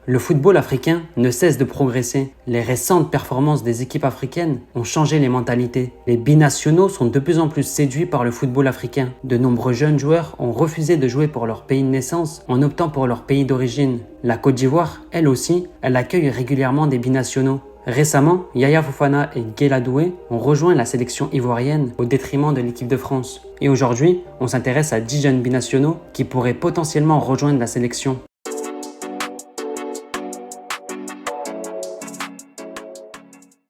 Le football africain ne cesse de progresser. Les récentes performances des équipes africaines ont changé les mentalités. Les binationaux sont de plus en plus séduits par le football africain. De nombreux jeunes joueurs ont refusé de jouer pour leur pays de naissance en optant pour leur pays d'origine. La Côte d'Ivoire, elle aussi, elle accueille régulièrement des binationaux. Récemment, Yaya Fofana et Guela Doué ont rejoint la sélection ivoirienne au détriment de l'équipe de France. Et aujourd'hui, on s'intéresse à 10 jeunes binationaux qui pourraient potentiellement rejoindre la sélection.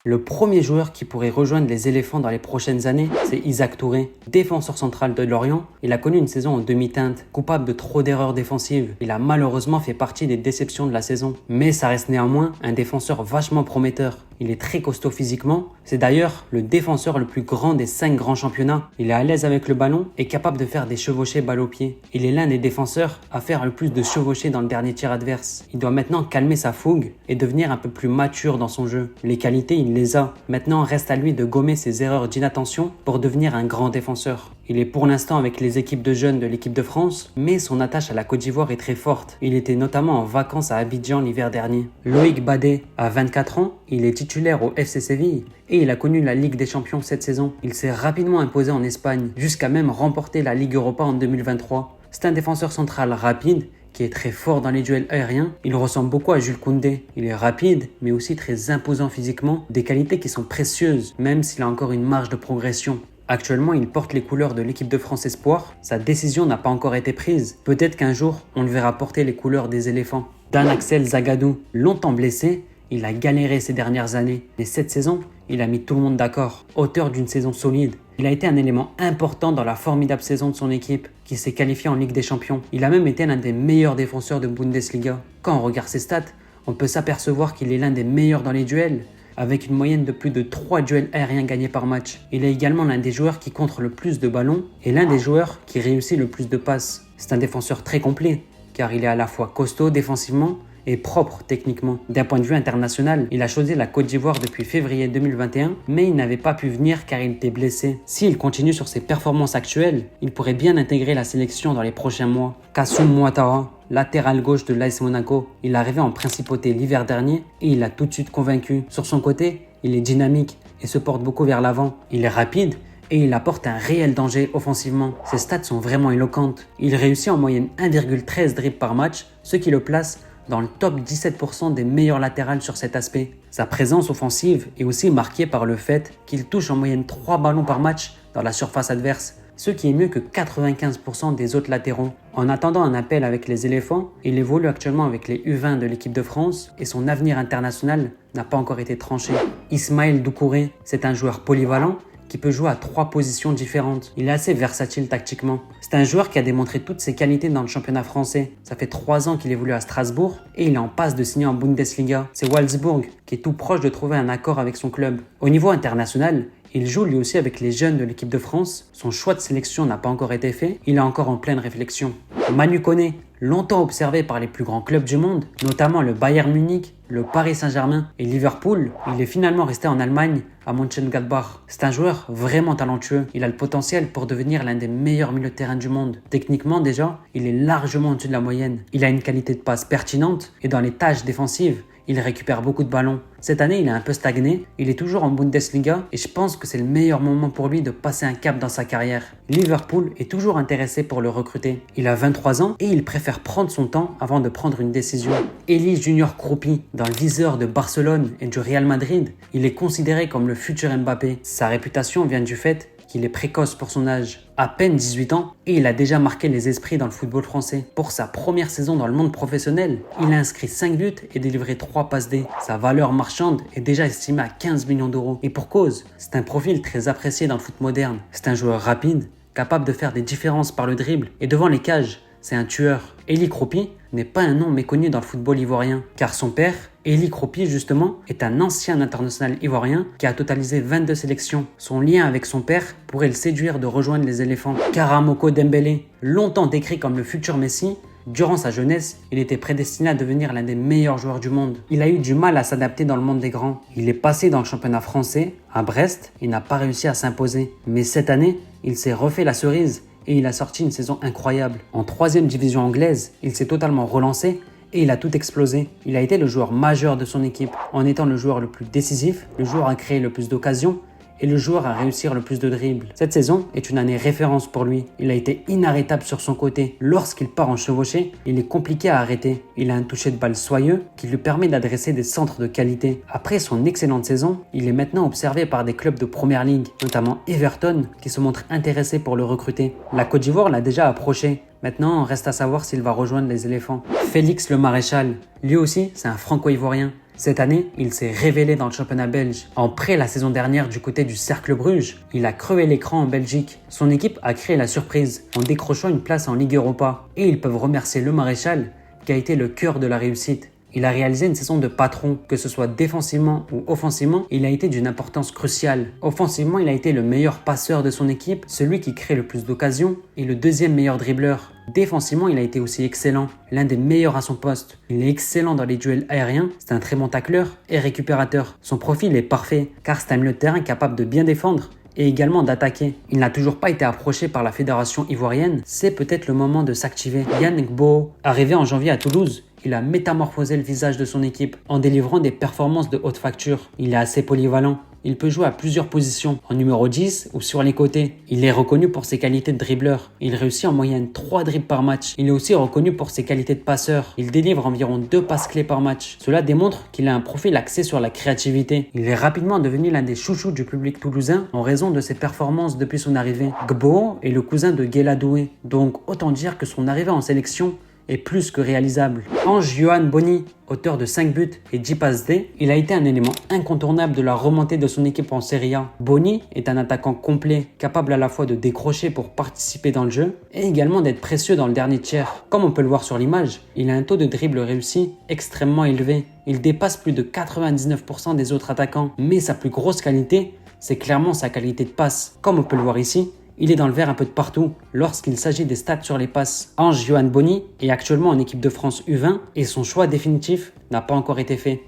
Le premier joueur qui pourrait rejoindre les éléphants dans les prochaines années, c'est Isaac Touré. Défenseur central de Lorient, il a connu une saison en demi-teinte, coupable de trop d'erreurs défensives. Il a malheureusement fait partie des déceptions de la saison. Mais ça reste néanmoins un défenseur vachement prometteur. Il est très costaud physiquement. C'est d'ailleurs le défenseur le plus grand des 5 grands championnats. Il est à l'aise avec le ballon et capable de faire des chevauchées balle au pied. Il est l'un des défenseurs à faire le plus de chevauchées dans le dernier tir adverse. Il doit maintenant calmer sa fougue et devenir un peu plus mature dans son jeu. Les qualités, il les a. Maintenant, reste à lui de gommer ses erreurs d'inattention pour devenir un grand défenseur. Il est pour l'instant avec les équipes de jeunes de l'équipe de France, mais son attache à la Côte d'Ivoire est très forte. Il était notamment en vacances à Abidjan l'hiver dernier. Loïc Badé a 24 ans, il est titulaire au FC Séville et il a connu la Ligue des Champions cette saison. Il s'est rapidement imposé en Espagne, jusqu'à même remporter la Ligue Europa en 2023. C'est un défenseur central rapide, qui est très fort dans les duels aériens. Il ressemble beaucoup à Jules Koundé. Il est rapide, mais aussi très imposant physiquement, des qualités qui sont précieuses, même s'il a encore une marge de progression. Actuellement, il porte les couleurs de l'équipe de France Espoir. Sa décision n'a pas encore été prise. Peut-être qu'un jour, on le verra porter les couleurs des éléphants. Dan Axel Zagadou, longtemps blessé, il a galéré ces dernières années. Mais cette saison, il a mis tout le monde d'accord. Auteur d'une saison solide. Il a été un élément important dans la formidable saison de son équipe, qui s'est qualifiée en Ligue des Champions. Il a même été l'un des meilleurs défenseurs de Bundesliga. Quand on regarde ses stats, on peut s'apercevoir qu'il est l'un des meilleurs dans les duels, avec une moyenne de plus de 3 duels aériens gagnés par match. Il est également l'un des joueurs qui contre le plus de ballons et l'un des joueurs qui réussit le plus de passes. C'est un défenseur très complet, car il est à la fois costaud défensivement et propre techniquement. D'un point de vue international, il a choisi la Côte d'Ivoire depuis février 2021, mais il n'avait pas pu venir car il était blessé. S'il continue sur ses performances actuelles, il pourrait bien intégrer la sélection dans les prochains mois. Kassoum Ouattara, latéral gauche de l'AS Monaco, il est arrivé en principauté l'hiver dernier et il a tout de suite convaincu. Sur son côté, il est dynamique et se porte beaucoup vers l'avant. Il est rapide et il apporte un réel danger offensivement. Ses stats sont vraiment éloquentes. Il réussit en moyenne 1,13 dribbles par match, ce qui le place dans le top 17% des meilleurs latérales sur cet aspect. Sa présence offensive est aussi marquée par le fait qu'il touche en moyenne 3 ballons par match dans la surface adverse, ce qui est mieux que 95% des autres latéraux. En attendant un appel avec les éléphants, il évolue actuellement avec les U20 de l'équipe de France et son avenir international n'a pas encore été tranché. Ismaël Doucouré, c'est un joueur polyvalent qui peut jouer à 3 positions différentes. Il est assez versatile tactiquement. C'est un joueur qui a démontré toutes ses qualités dans le championnat français. Ça fait 3 ans qu'il évolue à Strasbourg et il est en passe de signer en Bundesliga. C'est Wolfsburg qui est tout proche de trouver un accord avec son club. Au niveau international, il joue lui aussi avec les jeunes de l'équipe de France. Son choix de sélection n'a pas encore été fait. Il est encore en pleine réflexion. Manu Koné, longtemps observé par les plus grands clubs du monde, notamment le Bayern Munich, le Paris Saint-Germain et Liverpool, il est finalement resté en Allemagne à Mönchengladbach. C'est un joueur vraiment talentueux. Il a le potentiel pour devenir l'un des meilleurs milieux de terrain du monde. Techniquement déjà, il est largement au-dessus de la moyenne. Il a une qualité de passe pertinente et dans les tâches défensives, il récupère beaucoup de ballons. Cette année, il est un peu stagné. Il est toujours en Bundesliga et je pense que c'est le meilleur moment pour lui de passer un cap dans sa carrière. Liverpool est toujours intéressé pour le recruter. Il a 23 ans et il préfère prendre son temps avant de prendre une décision. Elie Junior Kroupi, dans le viseur de Barcelone et du Real Madrid, il est considéré comme le futur Mbappé. Sa réputation vient du fait qu'il est précoce pour son âge. À peine 18 ans et il a déjà marqué les esprits dans le football français. Pour sa première saison dans le monde professionnel, il a inscrit 5 buts et délivré 3 passes D. Sa valeur marchande est déjà estimée à 15 millions d'euros. Et pour cause, c'est un profil très apprécié dans le foot moderne. C'est un joueur rapide, capable de faire des différences par le dribble et devant les cages, c'est un tueur. Elie Kroupi n'est pas un nom méconnu dans le football ivoirien, car son père, Elie Kroupi justement, est un ancien international ivoirien qui a totalisé 22 sélections. Son lien avec son père pourrait le séduire de rejoindre les éléphants. Karamoko Dembélé, longtemps décrit comme le futur Messi, durant sa jeunesse, il était prédestiné à devenir l'un des meilleurs joueurs du monde. Il a eu du mal à s'adapter dans le monde des grands. Il est passé dans le championnat français, à Brest, et n'a pas réussi à s'imposer. Mais cette année, il s'est refait la cerise et il a sorti une saison incroyable. En 3e division anglaise, il s'est totalement relancé et il a tout explosé. Il a été le joueur majeur de son équipe en étant le joueur le plus décisif, le joueur à créer le plus d'occasions et le joueur à réussir le plus de dribbles. Cette saison est une année référence pour lui. Il a été inarrêtable sur son côté. Lorsqu'il part en chevauchée, il est compliqué à arrêter. Il a un toucher de balle soyeux qui lui permet d'adresser des centres de qualité. Après son excellente saison, il est maintenant observé par des clubs de première ligue, notamment Everton, qui se montrent intéressés pour le recruter. La Côte d'Ivoire l'a déjà approché. Maintenant, reste à savoir s'il va rejoindre les éléphants. Félix Le Maréchal, lui aussi, c'est un franco-ivoirien. Cette année, il s'est révélé dans le championnat belge. En prêt la saison dernière du côté du Cercle Bruges, il a crevé l'écran en Belgique. Son équipe a créé la surprise en décrochant une place en Ligue Europa. Et ils peuvent remercier Le Maréchal qui a été le cœur de la réussite. Il a réalisé une saison de patron, que ce soit défensivement ou offensivement, il a été d'une importance cruciale. Offensivement, il a été le meilleur passeur de son équipe, celui qui crée le plus d'occasions et le deuxième meilleur dribbleur. Défensivement, il a été aussi excellent, l'un des meilleurs à son poste. Il est excellent dans les duels aériens, c'est un très bon tacleur et récupérateur. Son profil est parfait, car c'est un milieu de terrain capable de bien défendre et également d'attaquer. Il n'a toujours pas été approché par la fédération ivoirienne, c'est peut-être le moment de s'activer. Yann Gbo, arrivé en janvier à Toulouse, il a métamorphosé le visage de son équipe en délivrant des performances de haute facture. Il est assez polyvalent. Il peut jouer à plusieurs positions, en numéro 10 ou sur les côtés. Il est reconnu pour ses qualités de dribbleur. Il réussit en moyenne 3 dribbles par match. Il est aussi reconnu pour ses qualités de passeur. Il délivre environ 2 passes clés par match. Cela démontre qu'il a un profil axé sur la créativité. Il est rapidement devenu l'un des chouchous du public toulousain en raison de ses performances depuis son arrivée. Gbo est le cousin de Guela Doué, donc autant dire que son arrivée en sélection est plus que réalisable. Ange-Johan Boni, auteur de 5 buts et 10 passes D, il a été un élément incontournable de la remontée de son équipe en Serie A. Boni est un attaquant complet, capable à la fois de décrocher pour participer dans le jeu et également d'être précieux dans le dernier tiers. Comme on peut le voir sur l'image, il a un taux de dribble réussi extrêmement élevé. Il dépasse plus de 99% des autres attaquants, mais sa plus grosse qualité, c'est clairement sa qualité de passe. Comme on peut le voir ici, il est dans le vert un peu de partout lorsqu'il s'agit des stats sur les passes. Ange-Johan Boni est actuellement en équipe de France U20 et son choix définitif n'a pas encore été fait.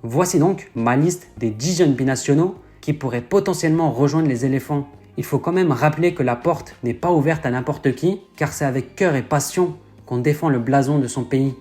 Voici donc ma liste des 10 jeunes binationaux qui pourraient potentiellement rejoindre les éléphants. Il faut quand même rappeler que la porte n'est pas ouverte à n'importe qui car c'est avec cœur et passion qu'on défend le blason de son pays.